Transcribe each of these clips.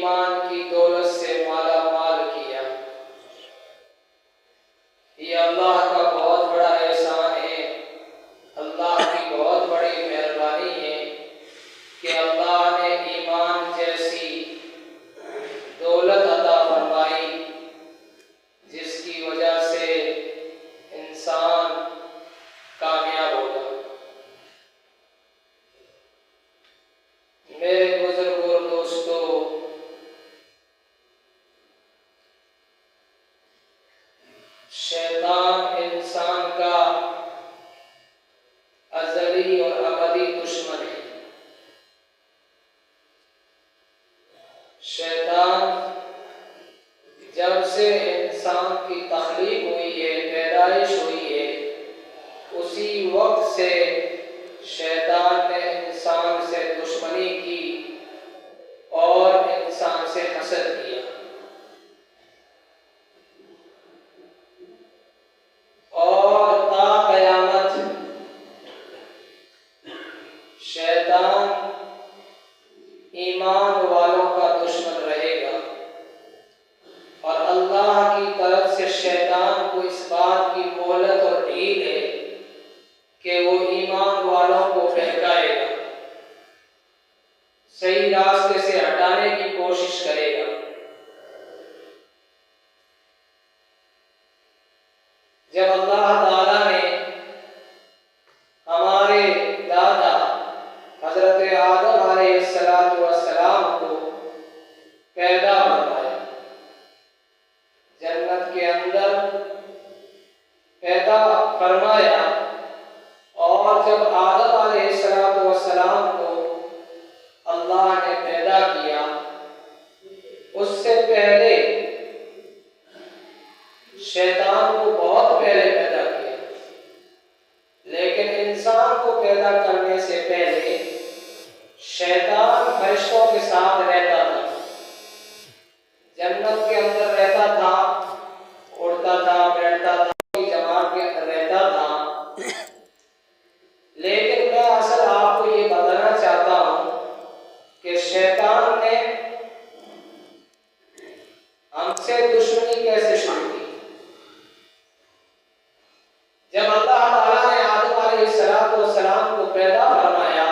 ईमान की दौलत से माला माल किया। ये अल्लाह का बहुत बड़ा एहसान है, अल्लाह की बहुत बड़ी मेहरबानी है कि अल्लाह ने ईमान जैसी दौलत अता फरमाई जिसकी वजह से इंसान कामयाब होगा। मेरे बुजुर्गों और दोस्तों, शैतान इंसान का अज़ली और अबदी दुश्मन है। शैतान जब से इंसान की तख्लीक हुई है, पैदाइश हुई है, उसी वक्त से शैतान ने इंसान से दुश्मनी की और इंसान से हसद किया। और ता क़यामत शैतान ईमान वालों का दुश्मन रहेगा। और अल्लाह की तरफ से शैतान को इस बात की मोहलत और ढील है कि वो ईमान वालों को बहकाएगा, सही रास्ते से हटाने की कोशिश करेगा। जब अल्लाह ताला ने हमारे दादा हजरत आदम अलैहिस्सलाम को पैदा फरमाया, जन्नत के अंदर पैदा फरमाया, और जब आदम अलैहिस्सलाम को अल्लाह ने पैदा किया, उससे पहले शैतान को बहुत पहले पैदा किया। लेकिन इंसान को पैदा करने से पहले शैतान फरिश्तों के साथ रहता था, जन्नत के अंदर रहता था, उड़ता था, बैठता था, जमात के अंदर रहता था। लेकिन मैं असल आपको ये बताना चाहता हूं कि शैतान ने हमसे दुश्मनी कैसे शुरू की। जब अल्लाह ताला ने आदम अलैहिस्सलाम को पैदा फरमाया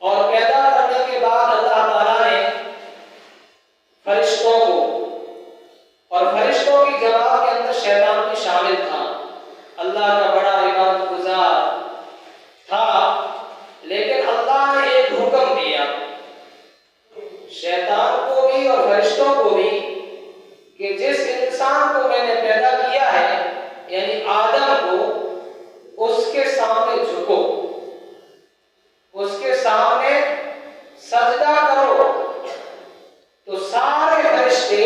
और पैदा करने के बाद अल्लाह ताला ने फरिश्तों को, और फरिश्तों की जमात के अंदर शैतान भी शामिल था, अल्लाह का बड़ा इबादत गुजार था। लेकिन अल्लाह ने एक हुक्म दिया शैतान को भी और फरिश्तों को भी कि जिस इंसान को मैंने पैदा किया है, यानी आदम को, उसके सामने झुको, उसके सामने सजदा करो। तो सारे फरिश्ते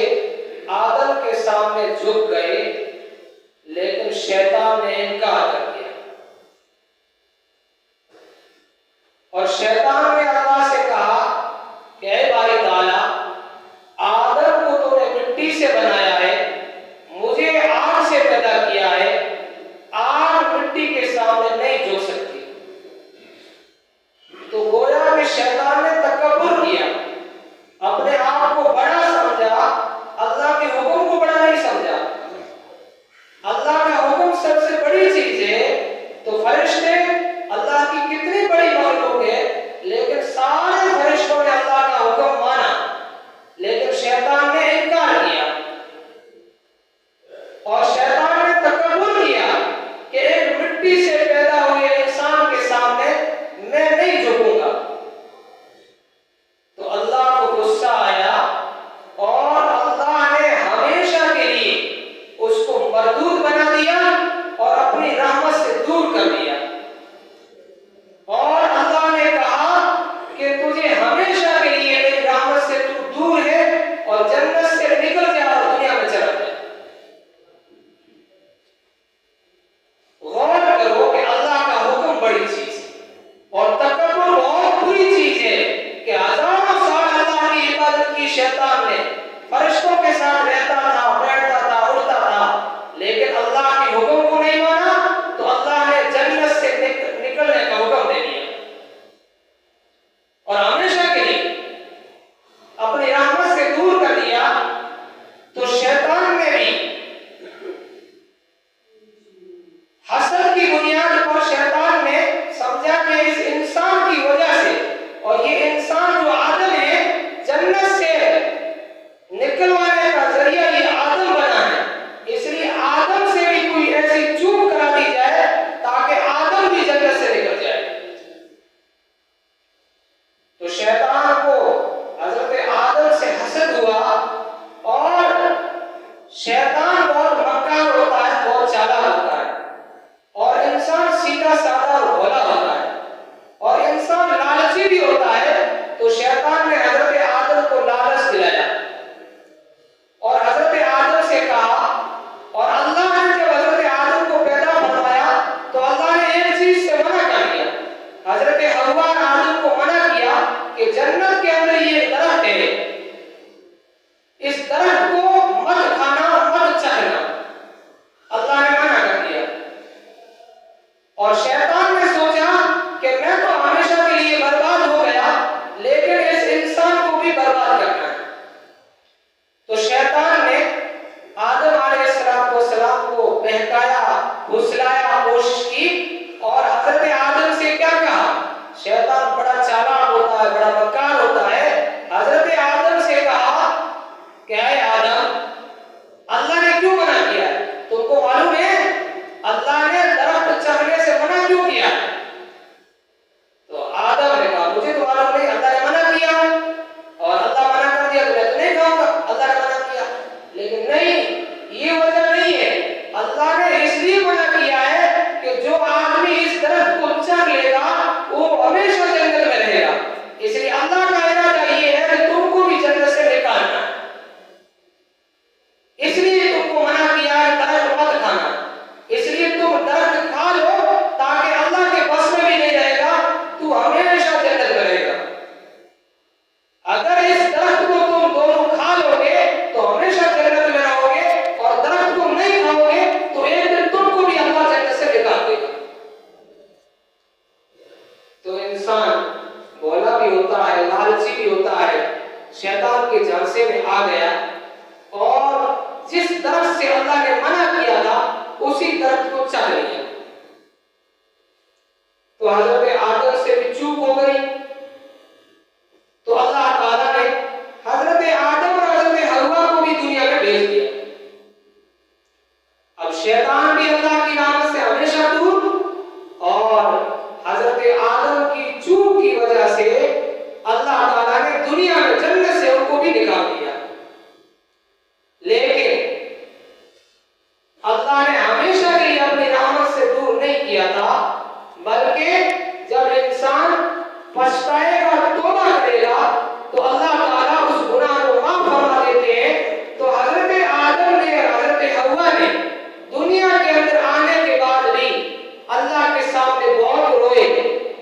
आदम के सामने झुक गए, लेकिन शैतान ने इनकार कर दिया। और शैतान ने अल्लाह से कहा कि ऐ बारी ताला, आदम को तूने मिट्टी से बनाया है, मुझे आग से पैदा किया है, आग मिट्टी के सामने नहीं झुक सकती। तो गोया कि शैतान ने तकब्बुर किया, अपने आप को बड़ा समझा, अल्लाह के हुक्म को बड़ा नहीं समझा। अल्लाह का हुक्म सबसे बड़ी चीज है। तो फरिश्ते अल्लाह की कितनी बड़ी मखलूक है, लेकिन सारे फरिश्तों ने अल्लाह का हुक्म माना, लेकिन शैतान ने इनकार किया। और शैतान ने तकब्बुर किया कि एक मिट्टी से पैदा हुए इंसान के सामने मैं नहीं झुकूंगा। तो अल्लाह को गुस्सा आया और अल्लाह ने हमेशा के लिए उसको मरदूद बना दिया और अपनी रहमत से दूर कर दिया। और अल्लाह ने कहा कि तुझे हमेशा के लिए मेरी रहमत से तू दूर है और जन्नत से निकल जा और दुनिया में चला जा। गौर करो कि अल्लाह का हुक्म बड़ी चीज है और तकब्बुर बहुत बुरी चीज है कि हजारों साल अल्लाह की इबादत की शैतान ने, फरिश्तों के साथ रहता था, बैठता था, उठता था, लेकिन अल्लाह के हुक्म को नहीं माना। तो अल्लाह ने जन्नत से निकलने का हुक्म दे दिया और हमेशा के लिए शैतान को हजरत आदम से हसद हुआ, और शैतान बहुत मक्कार होता है, बहुत चालाक होता है, और इंसान सीधा साधा और भोला होता है, और इंसान लालची भी होता है। तो शैतान ने हजरत आदम को लालच दिलाया और हजरत आदम से कहा, और अल्लाह ने जब हजरत आदम को पैदा फरमाया तो अल्लाह ने एक चीज से मना कर दिया। हजरत हव्वा ने आदम को मना किया कि जन्नत के अंदर ये दरख्त है, इस दरख्त को मत खाना, मत चखना, अल्लाह ने मना कर दिया। और शैतान ने सोचा कि मैं तो हमेशा के लिए बर्बाद हो गया, लेकिन इस इंसान को भी बर्बाद करना है। तो शैतान ने आदम अलैहिस्सलाम को बहकाया, फुसलाया, कोशिश की, और हजरत आदम से क्या कहा? शैतान बड़ा चालाक होता है, बड़ा मक्कार होता है। हजरत आदम से कहा, क्या है आदम, अल्लाह ने क्यों मना किया? तुमको मालूम है अल्लाह ने दरख्त चखने से मना क्यों किया? तो आदम ने कहा, मुझे तो मालूम नहीं, अल्लाह ने मना किया, और अल्लाह मना कर दिया तो मैं तो नहीं खाऊंगा, अल्लाह ने मना किया। लेकिन नहीं, ये वजह नहीं है। अल्लाह ने इसलिए मना किया है कि जो आदमी इस दरख्त को चख लेगा वो हमेशा जन्नत में रहेगा। इसलिए अल्लाह का इरादा ये है कि तुमको भी जन्नत से निकालना, इसलिए तुमको मना किया है दरख्त मत खाना। इसलिए तुम दरख्त खा लो ताकि अल्लाह के बस में भी नहीं रहेगा, तू हमेशा जन्नत में रहेगा। अगर इस दरख्त को तुम दोनों खा लोगे तो हमेशा जन्नत में रहोगे, और दरख्त को नहीं खाओगे तो एक दिन तुमको भी अल्लाह जन्नत से निकाल देगा। तो इंसान भोला भी होता है, लालची भी होता है, शैतान के झांसे में आ गया, और जिस दरख्त से अल्लाह ने मना किया था उसी दरख्त को चख लिया। तो हजरत आदम से भी चूक हो गई। तो अल्लाह ताला ने हजरत आदम और हजरत हव्वा को भी दुनिया में भेज दिया। अब शैतान भी अल्लाह की रहमत से हमेशा दूर, और हजरत आदम की चूक की वजह से अल्लाह ताला ने दुनिया में जन्नत से उनको भी निकाल दिया। लेकिन अल्लाह ने हमेशा के लिए अपनी रहमत से दूर नहीं किया था, बल्कि जब इंसान पछताएगा, तौबा करेगा, तो अल्लाह ताला उस गुनाह को माफ फरमा देते हैं। तो हजरत आदम ने और हजरत हव्वा ने दुनिया के अंदर आने के बाद भी अल्लाह के सामने बहुत रोए,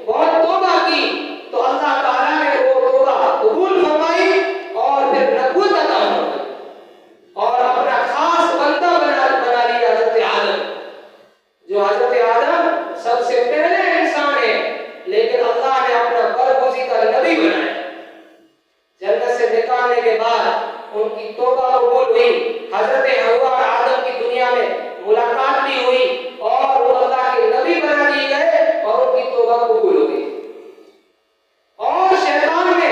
बहुत तौबा की, तो अल्लाह ताला ने वो तौबा कबूल फरमाई और फिर नबूवत अता फरमाई, और अपना खास बंदा बना लिया हजरत आदम। जो हजरत आदम सबसे पहले इंसान है, लेकिन अल्लाह ने अपना बरगुज़ीदा नबी बनाया। जन्नत से निकालने के बाद उनकी तौबा कबूल हुई, हजरत हव्वा और आदम की दुनिया में मुलाकात भी हुई, और वो अल्लाह के नबी बना दिए गए, और उनकी तौबा कबूल हो गई। और शैतान ने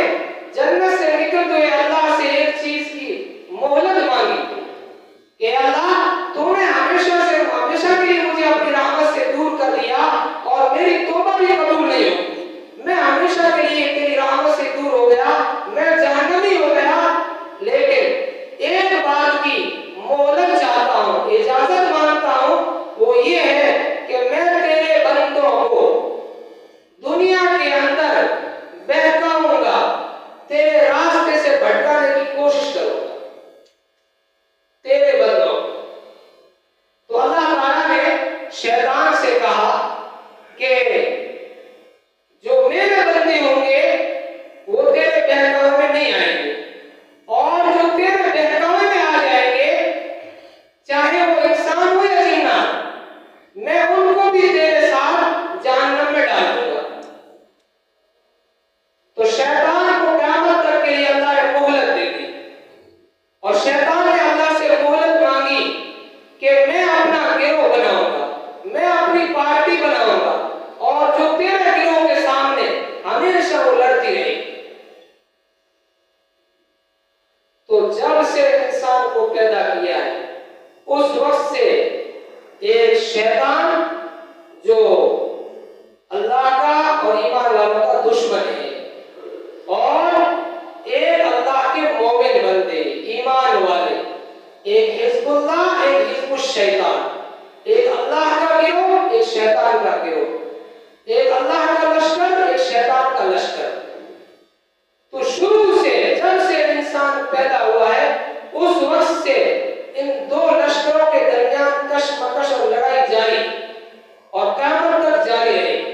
जन्नत से निकलते हुए अल्लाह से एक चीज की मोहलत मांगी कि अल्लाह तूने हमेशा के लिए मुझे अपनी रहमत से दूर कर दिया, और मेरी तौबा भी कबूल नहीं हुई, मैं हमेशा के लिए तेरी रहमत से दूर हो गया, मैं जहन्नमी हो गया। लेकिन एक बात की मोहलत चाहता हूँ, इजाजत मांगता हूँ, वो एक हिजबुल्लाह, एक हिजबुश शैतान। एक अल्लाह का गिरोह, एक शैतान का गिरोह। एक अल्लाह का लश्कर, एक शैतान का लश्कर। तो शुरू से, जब से इंसान पैदा हुआ है, उस वक्त से इन दो लश्करों के दरमियान कशमकश और लड़ाई जारी और क़यामत तक जारी रहेगी।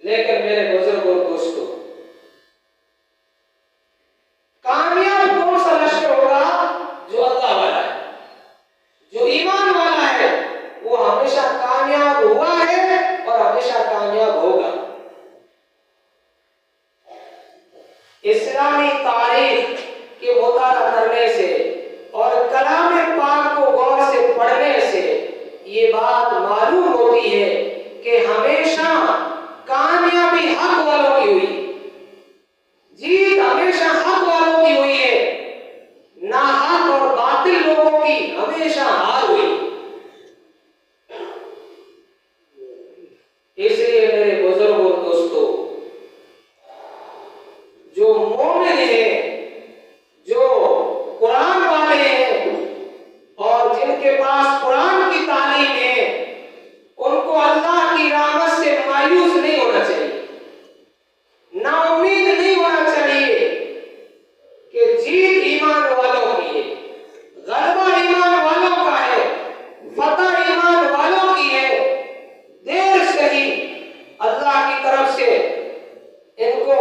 लेकिन मेरे बुजुर्गों और दोस्तों, कामयाब कौन सा लश्कर होगा? जो अल्लाह वाला है, जो ईमान वाला है, वो हमेशा कामयाब हुआ है और हमेशा कामयाब होगा। इस्लामी तारीख के मुताला करने से और कलाम पाक को गौर से पढ़ने से ये बात मालूम होती है कि हमेशा कामयाबी हक वालों की हुई, जीत हमेशा हक वालों की हुई है, ना हक और बातिल लोगों की हमेशा हार हुई। इसलिए मेरे बुजुर्गों और दोस्तों, जो मोमिन हैं, जो कुरान वाले हैं और जिनके पास कुरान की तालीम है, उनको अल्लाह की रहमत से मायूस नहीं होना चाहिए, नाउम्मीद नहीं होना चाहिए कि जीत ईमान वालों की है, गलबा ईमान वालों का है, फतह ईमान वालों की है। देर से ही अल्लाह की तरफ से इनको,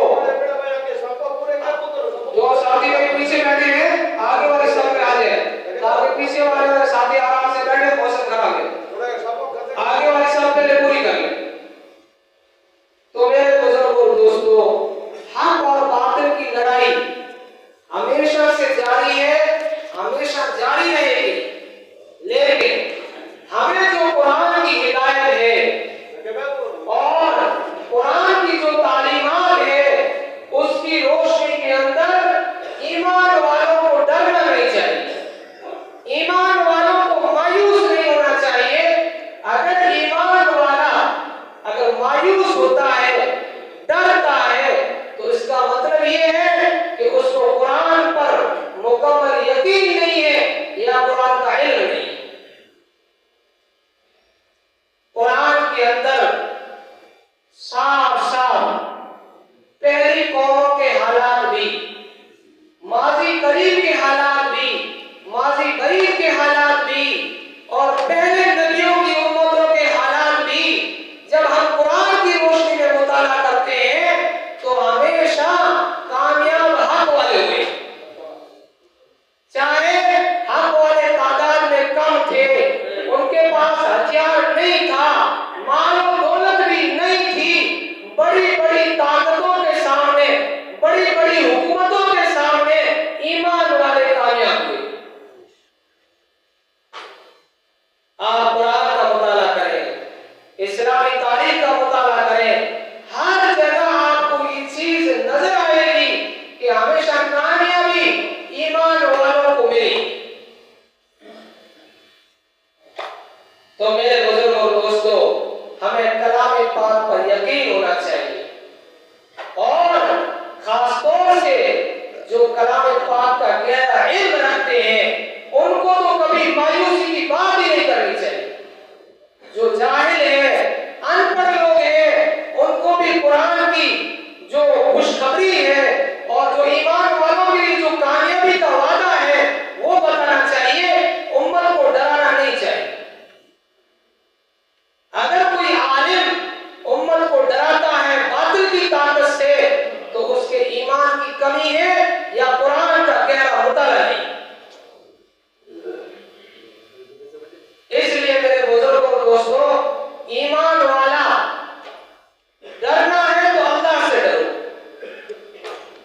जो साथी भाई पीछे बैठे हैं आगे वाले सब पे आ जाए, ताकि पीछे वाले साथी आराम से बैठे, मौसम खराब है, आगे वाले सब पहले पूरी कर ले। तो मेरे बुजुर्गों और दोस्तों, हक और बातिल की लड़ाई हमेशा से जारी है, हमेशा जारी रहेगी। लेकिन हमें जो कुरान की हिदायत है और कुरान की जो तालीमात है, उसकी रोशनी के अंदर ईमान वालों को डरना नहीं चाहिए, ईमान वालों को मायूस नहीं होना चाहिए। अगर ईमान वाला अगर मायूस होता है, डरता है, तो इसका मतलब ये है कि उसको कुरान पर मुकम्मल यकीन नहीं है या कुरान का इल्म नहीं। कुरान के अंदर साफ साफ पहली कौमों के हालात भी, माजी करीब के हालात भी, माजी करीब के हालात भी और पहले नबियों की उम्मतों के हालात भी जब हम कुरान की रोशनी में मुताला करते हैं तो हमेशा कामयाब हक वाले हुए। चाहे हक वाले तादाद में कम थे, उनके पास हथियार नहीं था, माल और दौलत भी नहीं थी, बड़ी बड़ी ताकतों के सामने, बड़ी बड़ी हुकूमतों के सामने ईमान वाले कामयाब हुए। आप कुरान का मुताला करें, इस्लामी तारीख का मुताला करें, हर जगह आपको ये चीज नजर आएगी कि हमेशा कामयाबी ईमान वालों को मिली। तो मेरे बुजुर्गों और दोस्तों, हमें कलाम पाक पर यकीन होना चाहिए और खासतौर से जो कलाम पाक का गहरा इल्म रखते हैं, उनको तो कभी मायूसी की बात ही नहीं करनी चाहिए। जो जाहिल है, अनपढ़ लोग हैं, उनको भी कुरान की जो खुशखबरी है और जो ईमान वालों के लिए जो कामयाबी का वादा है, वो बताना चाहिए, उम्मत को डराना नहीं चाहिए। अगर कोई आलिम उम्मत को डराता है बातिल की ताकत से, तो उसके ईमान की कमी है या कुरान का गहरा मुताला नहीं। इसलिए मेरे बुजुर्गों और दोस्तों, ईमान वाला डरना है तो अल्लाह से डरो,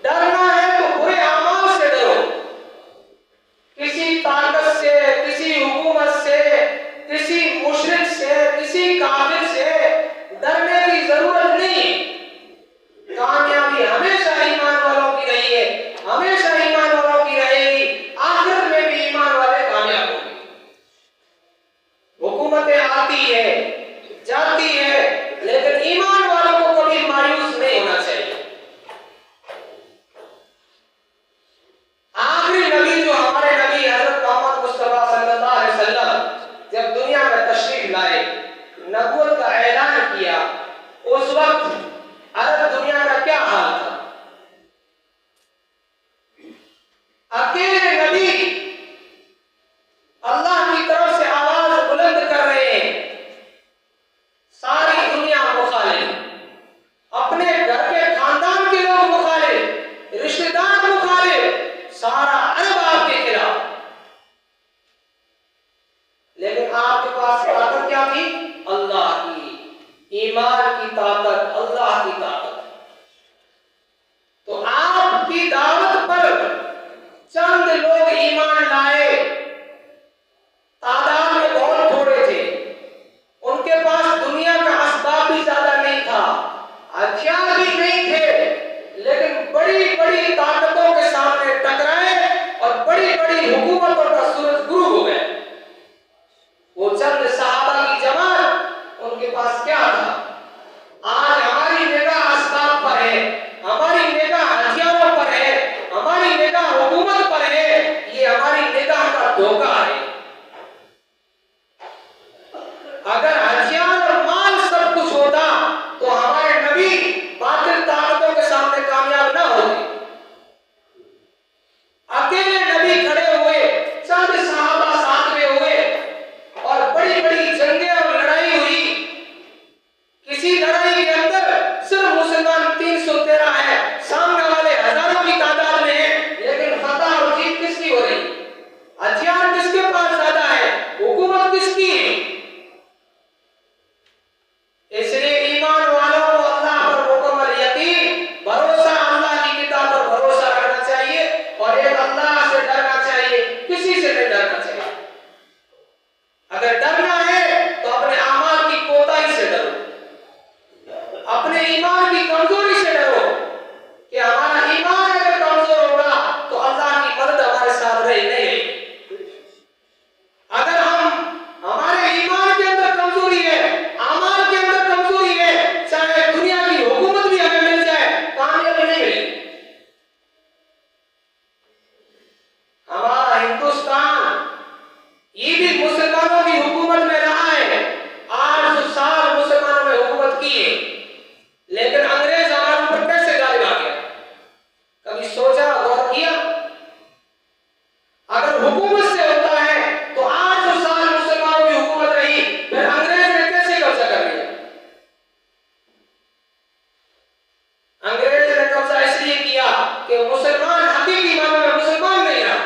डरना है तो बुरे अमाल से डरो। किसी ताकत से, किसी हुकूमत से, किसी मुशरिक से, किसी काफिर से डरने की जरूरत नहीं। कामयाबी हमेशा ईमान वालों की रही है, हमेशा ईमान कि मुसलमान हकीकी मानों में मुसलमान नहीं रहा,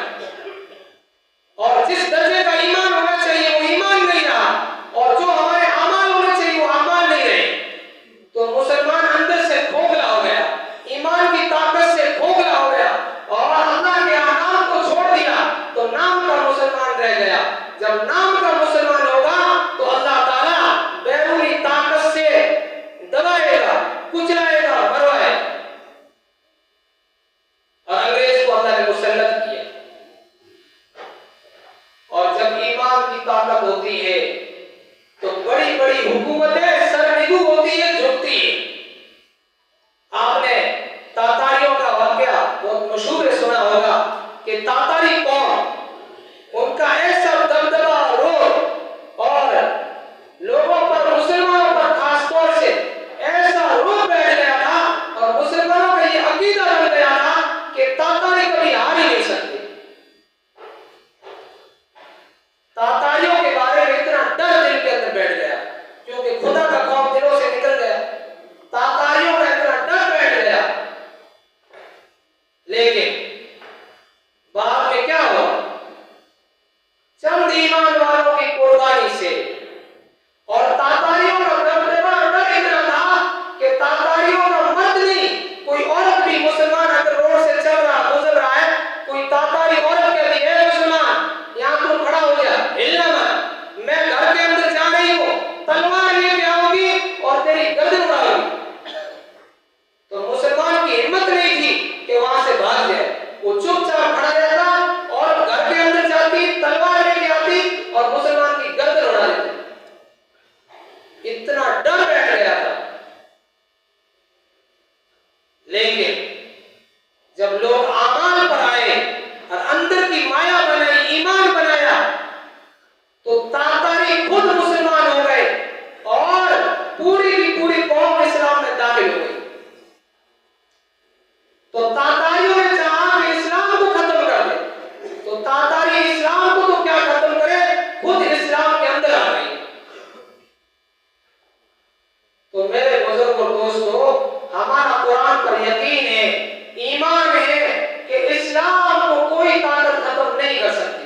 और जिस दर्जे का ईमान होना चाहिए वो ईमान नहीं रहा, और जो हमारे अमाल होने चाहिए वो अमाल नहीं रहे, तो मुसलमान अंदर से खोखला हो गया, ईमान की ताकत से खोखला हो गया, और अल्लाह के अहकाम को छोड़ दिया तो नाम का मुसलमान रह गया। जब नाम का मुसलमान होगा तो अल्लाह ताला बैरूनी ताकत से दबाएगा, कुचलाएगा, मरवाएगा। और अंग्रेज को अल्लाह ने मुसल्लत किया। और जब ईमान की ताकत होती है तो बड़ी बड़ी हुकूमतें सरनिगू होती है, झुकती है। आपने तातारियों का वाकया बहुत मशहूर सुना होगा कि तातारी कौम, उनका ऐसा दबदबा रोब और लोगों पर, मुसलमानों पर खासतौर से ऐसा रोब बैठ गया था, और मुसलमानों का ये अकीदा बन गया था कि तातारी कभी हार ही नहीं सकते। तातारियों के बारे में इतना डर दिल के अंदर बैठ गया, क्योंकि खुदा का खौफ दिलों से निकल गया, तातारियों का इतना डर बैठ गया। लेकिन बाद में क्या हुआ? चंद ईमान वालों की कुर्बानी से, और तातारियों का दबदबा डर इतना था कि तातारियों का मर्द नहीं, कोई औरत भी, मुसलमान अगर रोड से चल रहा, गुजर रहा है, कोई तातारी औरत कहती है, मुसलमान यहाँ तुम खड़ा हो जा, हिलना मत, मैं घर के अंदर जा रही हूँ, तलवार लेके आऊंगी और तेरी गर्दन उड़ाऊंगी। तो मुसलमान की हिम्मत नहीं थी कि वहां से भाग जाए, वो चुपचाप खड़ा रहता और घर के अंदर जाती, तलवार लेके आती और मुसलमान की गर्दन उड़ा देती। इतना डर बैठ गया था। लेकिन जब लोग आमाल पर आए और अंदर की माया बनाई, ईमान बनाया, तो तातारी खुद मुसलमान हो गए और पूरी की पूरी कौम इस्लाम में दाखिल हो गई। तो तातारियों ने चाहा कि इस्लाम को खत्म कर दे, तो तातारी इस्लाम को तो क्या खत्म करे, खुद इस्लाम के अंदर आ गई। तो मेरे बुजुर्गों, दोस्तों, हमारा कुरान पर यकीन है, ईमान है कि इस्लाम को कोई ताकत खत्म नहीं कर सकती।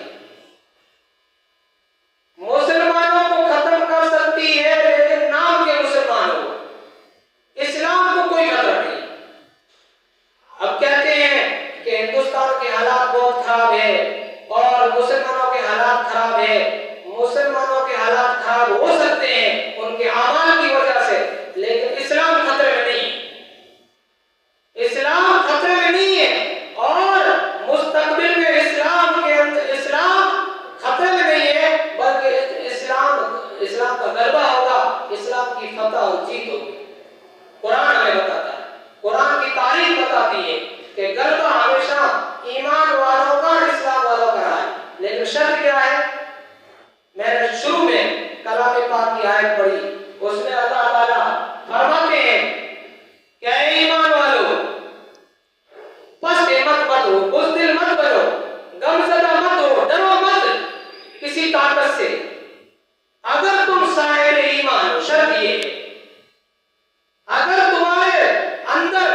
मुसलमानों को खत्म कर सकती है, लेकिन नाम के मुसलमानों को, इस्लाम को कोई खतरा नहीं। अब कहते हैं कि हिंदुस्तान के हालात बहुत खराब है और मुसलमानों के हालात खराब है। मुसलमानों के हालात खराब हो सकते हैं उनके अमाल की वजह से, लेकिन इस्लाम खतरे में नहीं है। इस्लाम खतरे में नहीं है, और मुस्तकबिल में इस्लाम के अंदर, इस्लाम खतरे में नहीं है, बल्कि इस्लाम का गलबा होगा, इस्लाम की फतह और जीत होगी। कुरान हमें बताता है, कुरान की तारीख बताती है कि गलबा हमेशा ईमान वालों का, इस्लाम वालों का है। लेकिन शर्त क्या है? मैंने शुरू में कलाम पाक की आयत पढ़ी, उसमें अल्लाह ताला फरमाते हैं कि ऐ ईमान वालों, पस्त हिम्मत मत हो, बुज़दिल मत बनो, गमज़दा मत हो, डरो मत किसी ताकत से, अगर तुम साहिब ईमान हो। शर्त ये है, अगर तुम्हारे अंदर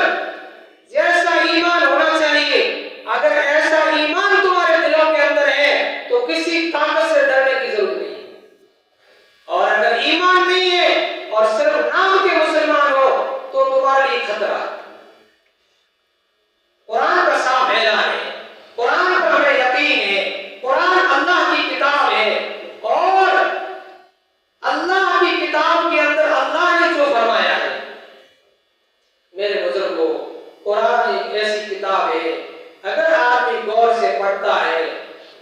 जैसा ईमान होना चाहिए, अगर ऐसा ईमान तुम्हारे दिलों के अंदर है, तो किसी ताकत से डरने की जरूरत नहीं। और अगर ईमान नहीं है और सिर्फ नाम के मुसलमान हो, तो तुम्हारे लिए खतरा। कुरान का साफ ऐलान है, कुरान पर हमें यकीन है, कुरान अल्लाह की किताब है, और अल्लाह की किताब के अंदर अल्लाह ने जो फरमाया है, मेरे बुजुर्गों, कुरान एक ऐसी किताब है, अगर आदमी गौर से पढ़ता है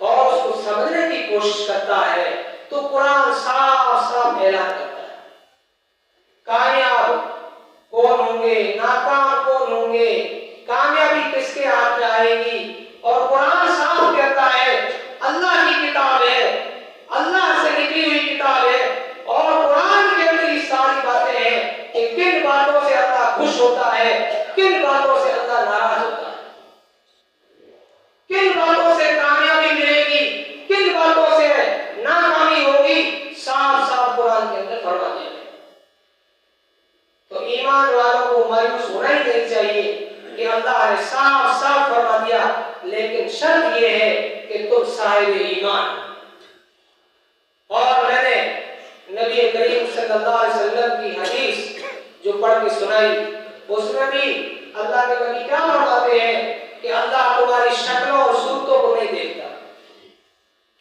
और उसको समझने की कोशिश करता है, तो कुरान साफ साफ ऐलान करता है कामयाब कौन होंगे, नाकाम कौन होंगे, कामयाबी किसके हाथ में आएगी। और कुरान साफ कहता है अल्लाह की किताब है, अल्लाह से निकली हुई किताब है, और कुरान के अंदर ये सारी बातें हैं कि किन बातों से अल्लाह खुश होता है, किन बातों से अल्लाह नाराज होता है, किन बातों से कामयाबी मिलेगी, किन बातों से नाकामी होगी, साफ साफ कुरान के अंदर फरमा दिया है। तो ईमान वालों को मायूस होना ही नहीं चाहिए कि कि अल्लाह ने साफ साफ फरमा दिया, लेकिन शर्त यह है कि तुम साहिब ईमान। और मैंने नबी करीम सल्लल्लाहु अलैहि वसल्लम की हदीस जो पढ़ के सुनाई, उसमें भी अल्लाह के नबी क्या फरमाते हैं कि अल्लाह तुम्हारी शक्लों और सूरतों को नहीं देखता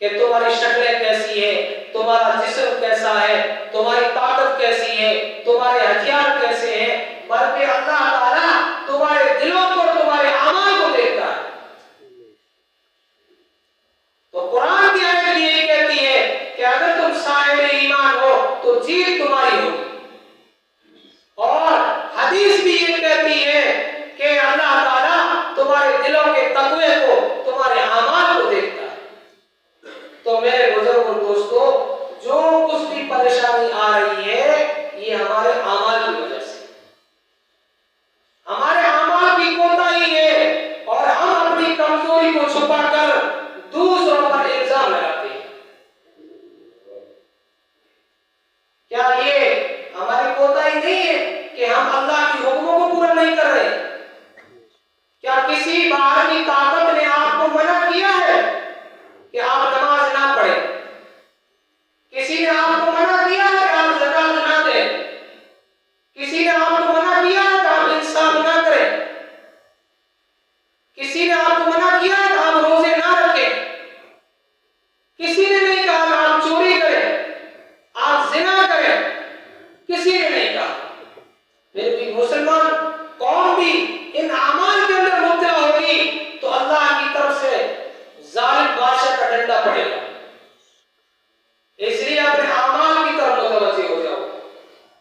कि तुम्हारी शक्लें कैसी है, तुम्हारा जिस्म कैसा है, तुम्हारी ताकत कैसी है, तुम्हारे हथियार कैसे हैं, बल्कि अल्लाह ताला तुम्हारे दिलों को, तुम्हारे अमाल को देखता है। तो कुरान की आयत यही कहती है कि अगर तुम साहिब ईमान हो तो जीत तुम्हारी होगी। और हदीस भी ये कहती है कि अल्लाह ताला तुम्हारे दिलों के तकवे को, तुम्हारे अमाल को देखता है। तो मेरे बुजुर्गों दोस्तों, जो कुछ भी परेशानी आ रही है ये हमारे अमाल की वजह से, हमारे अमाल की कोताही है, और हम अपनी कमजोरी को छुपाकर दूसरों पर इल्जाम लगाते हैं। क्या ये हमारी कोताही नहीं है कि हम अल्लाह की हुक्मों को पूरा नहीं कर रहे? क्या किसी बाहर की ताकत ने आपको मना किया है कि आप नमाज ना पढ़ें? किसी ने आपको मना किया है कि आप ज़कात ना दें? किसी ने आपको मना किया है कि आप इंसाफ ना करें? किसी ने आपको मना किया है कि आप रोजे ना रखें? किसी ने नहीं कहा कि आप चोरी करें, आप जिना करें, किसी ने नहीं कहा। फिर भी मुसलमान कौम भी इन अमाल के अंदर मुब्तला होगी तो अल्लाह की तरफ से जालिम बादशाह का डंडा पड़ेगा। इसलिए अपने अमाल की तरफ मुतवज्जह हो जाओ,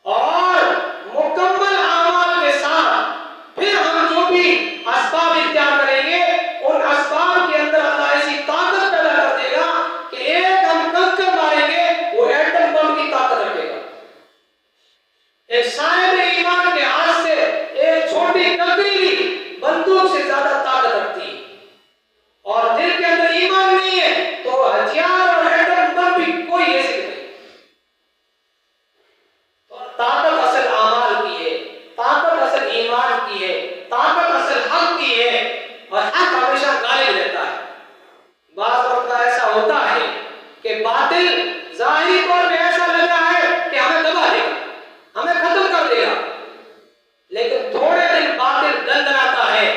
और मुकम्मल अमाल के साथ फिर हम जो भी असबाब इख्तियार करेंगे, उन असबाब के अंदर अल्लाह ऐसी ताकत पैदा कर देगा कि एक हम कंकर मारेंगे वो एटम बम की ताकत रखेगा। एक साहिब ईमान के हाथ से एक छोटी कंकरी भी बंदूक से ज्यादा ताकत रखती है, और दिल के अंदर ईमान नहीं है तो हथियार और एटम बम भी कोई ऐसे नहीं। तो ताकत असल अमाल की है, ताकत असल ईमान की है, ताकत असल हक की है, और हक हमेशा गालिब रहता है। बाज़ वक्त ऐसा होता है कि बातिल ज़ाहिरी तौर पे ऐसा लगा है कि हमें दबा देगा, हमें खत्म कर देगा, लेकिन थोड़े दिन बातिल दंदनाता है,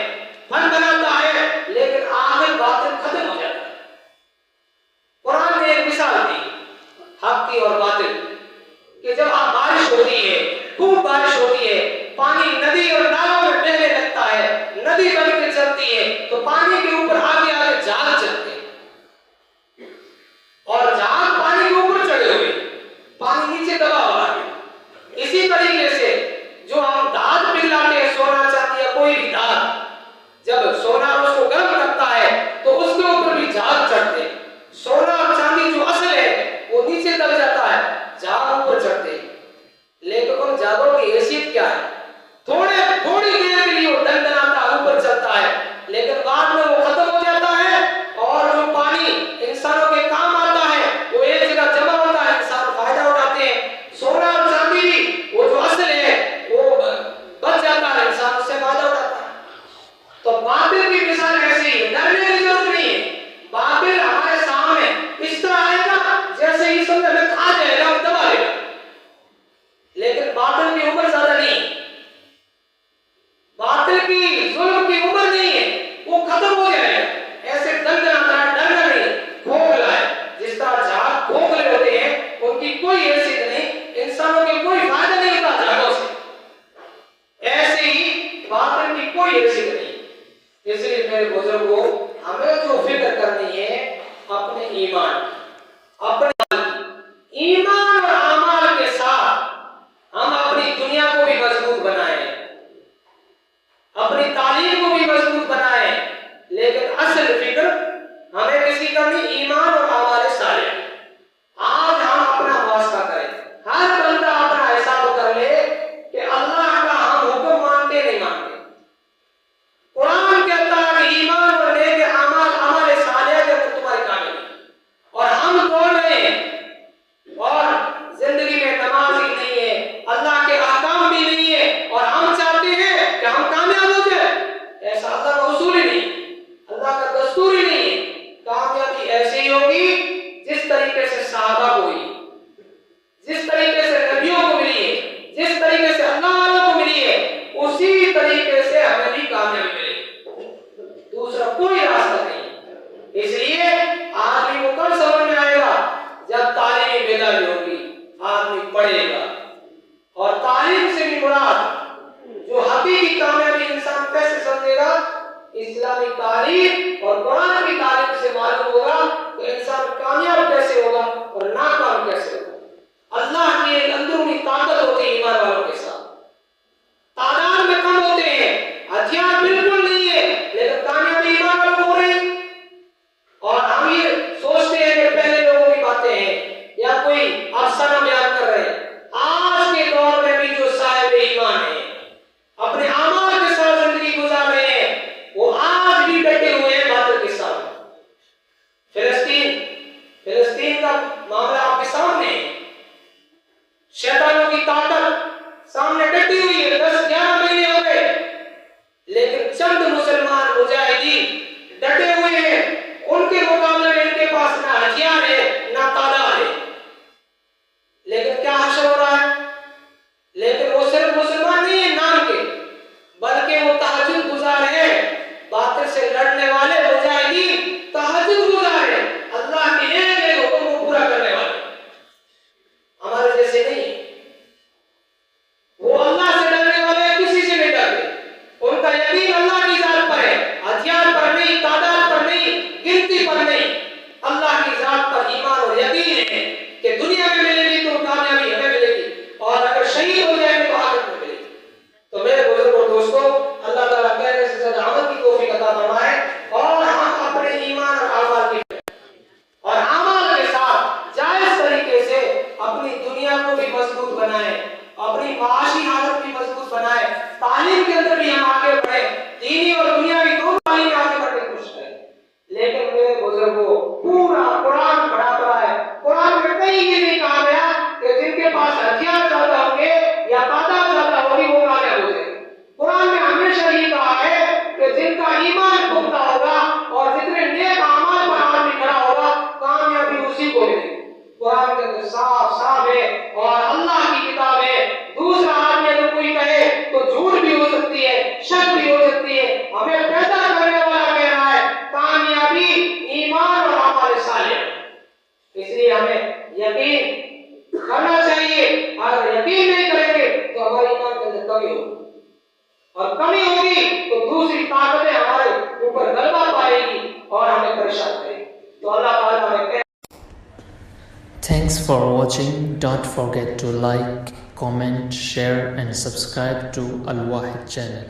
फन बनाता है, लेकिन आखिर बातिल खत्म हो जाता है। कुरान ने एक मिसाल दी हक की और बातिल कि जब बारिश होती है, खूब बारिश होती है, पानी नदी और नालों में बहने लगता है, नदी बन के चलती है, तो पानी के ऊपर आगे आगे जहाज चलते हैं, और जहाज पानी के ऊपर चढ़े हुए, पानी नीचे दबा हुआ है। इसी तरीके से जो हम धात पिघलाते हैं, सोना चांदी या कोई भी धात, जब सोना उसको गर्म करता है तो उसके ऊपर भी जहाज चढ़ते हैं। सोना और चांदी जो असल है वो नीचे दब जाता है, जहाज ऊपर चढ़ते हैं। लेकिन उन जहाजों की हैसियत क्या है? थोड़ी देर के लिए वो दंदनाता ऊपर चलता है, लेकिन बाद में वो खत्म हो जाता है, और जो पानी इंसानों के काम आता है वो एक जगह जमा होता है, इंसान फायदा उठाते हैं। सोना और चांदी भी वो जो असल है वो बच जाता है, इंसान उससे फायदा उठाता है। तो बातिल की मिसाल ऐसी है, डरने की जरूरत नहीं है। बातिल हमारे सामने इस तरह आएगा जैसे ही समझ में खा जाएगा और दबा लेगा, लेकिन बातिल की उम्र ज्यादा नहीं, बातिल की जुल्म की उम्र नहीं है, वो खत्म हो जाएगा। ऐसे दंदनाता है, डरना नहीं, खोखला है। जिस तरह जहाज खोखले होते हैं, उनकी कोई हैसियत नहीं, इंसानों के कोई फायदा नहीं होता जहाजों से, ऐसे ही बातिल की कोई हैसियत नहीं। इसलिए मेरे बुजुर्गों, हमें जो फिक्र करनी है अपने ईमान, अपने ईमान और अमाल के साथ हम अपनी दुनिया को भी मजबूत बनाएं, अपनी तालीम को भी मजबूत बनाएं, लेकिन असल फिक्र हमें किसी का भी ईमान और अमाल सालिह। आज हम अपना मुआसरा करें, हर बंदा अपना हिसाब कर ले कि अल्लाह का हम हुक्म मानते नहीं मानते। कुरान कहता है कि ईमान और नेक अमाल अमाल सालिह के अंदर तुम्हारी कामयाबी, और हम दौड़ रहे हैं और जिंदगी में नमाज ही नहीं है, अल्लाह के अहकाम भी नहीं है, और हम चाहते हैं कि हम कामयाब हो जाए। इस्लामी तारीफ और कुरान की तारीफ से मालूम होगा तो इंसान कामयाब कैसे होगा और नाकाम कैसे होगा। अल्लाह की एक अंदरूनी ताकत होती है ईमान वालों के साथ। तादाद में कम होते हैं, हथियार बिल्कुल नहीं है, लेकिन कामयाबी ईमान वालों को हो रही। और हम ये सोचते हैं कि पहले लोगों की बातें हैं या कोई अफसाना बयान कर रहे हैं। आज के दौर में भी जो साहिब ईमान है, अपने अमाल के साथ जिंदगी गुजार रहे हैं, वो आज भी डटे हुए हैं बातिल के साथ। फिलिस्तीन का मामला आपके सामने है। शैतानों की ताकत सामने डटी हुई है। 10-11 महीने हो गए, लेकिन चंद मुसलमान मुजाहिदीन डटे हुए हैं। उनके मुकाबले में इनके पास ना हथियार है ना तादाद है, लेकिन क्या हासिल हो रहा है? लेकिन वो सिर्फ मुसलमान नहीं है नाम के, बल्कि वो तहज्जुद गुजार है। बातिल से लड़ने वाले मुजाहिदीन तहज्जुद गुजार है, अल्लाह के एक हुक्म को पूरा करने वाले, हमारे जैसे नहीं। वो अल्लाह से डरने वाले किसी से नहीं डरते। उनका यकीन अल्लाह की जात पर है, हथियार पर नहीं, तादाद पर नहीं, गिनती पर नहीं। अल्लाह की जात पर ईमान और यकीन है कि दुनिया में मिलेगी तो कामयाबी हमें मिलेगी, और अगर शहीद हो जाएंगे तो आखिरत में मिलेगी। तो मेरे बुजुर्ग और दोस्तों, अल्लाह ताला कहने से ज्यादा अमल की तौफीक अता फरमाए और हम अपने ईमान और अमाल के साथ जायज तरीके से अपनी दुनिया को भी मजबूत बनाएं, अपनी माशी हालत भी मजबूत बनाएं, तालीम के अंदर भी हम आगे बढ़े, दीनी और दुनियावी दोनों तालीम में आगे बढ़ने की कोशिश करें। लेकिन मेरे बुजुर्गों, पूरा कुरान पढ़ा पड़ा है। कुरान में कहीं ये नहीं कहा गया कि जिनके पास हथियार ज्यादा होंगे या तादाद ज्यादा होगी वो कामयाब हो जाएंगे। कुरान में हमेशा ये कहा है कि जिनका ईमान पुख्ता होगा और जितने नेक अमाल पर आदमी खड़ा होगा, कामयाबी उसी को मिलेगी। कुरान के अंदर साफ साफ है और अल्लाह की किताब है। दूसरा आदमी अगर कोई कहे तो झूठ भी हो सकती है, शक भी हो सकती है। हमें पैदा करने वाला कह रहा है कामयाबी ईमान और अमाल सालिह। इसलिए हमें यकीन करना चाहिए। अगर यकीन नहीं करेंगे तो हमारे ईमान के अंदर कमी होगी, और कमी होगी तो दूसरी ताकतें हमारे ऊपर गलबा पाएगी और हमें परेशान करेगी। तो अल्लाह ताला हमें Thanks for watching. Don't forget to like, comment, share and subscribe to Al Wahid channel.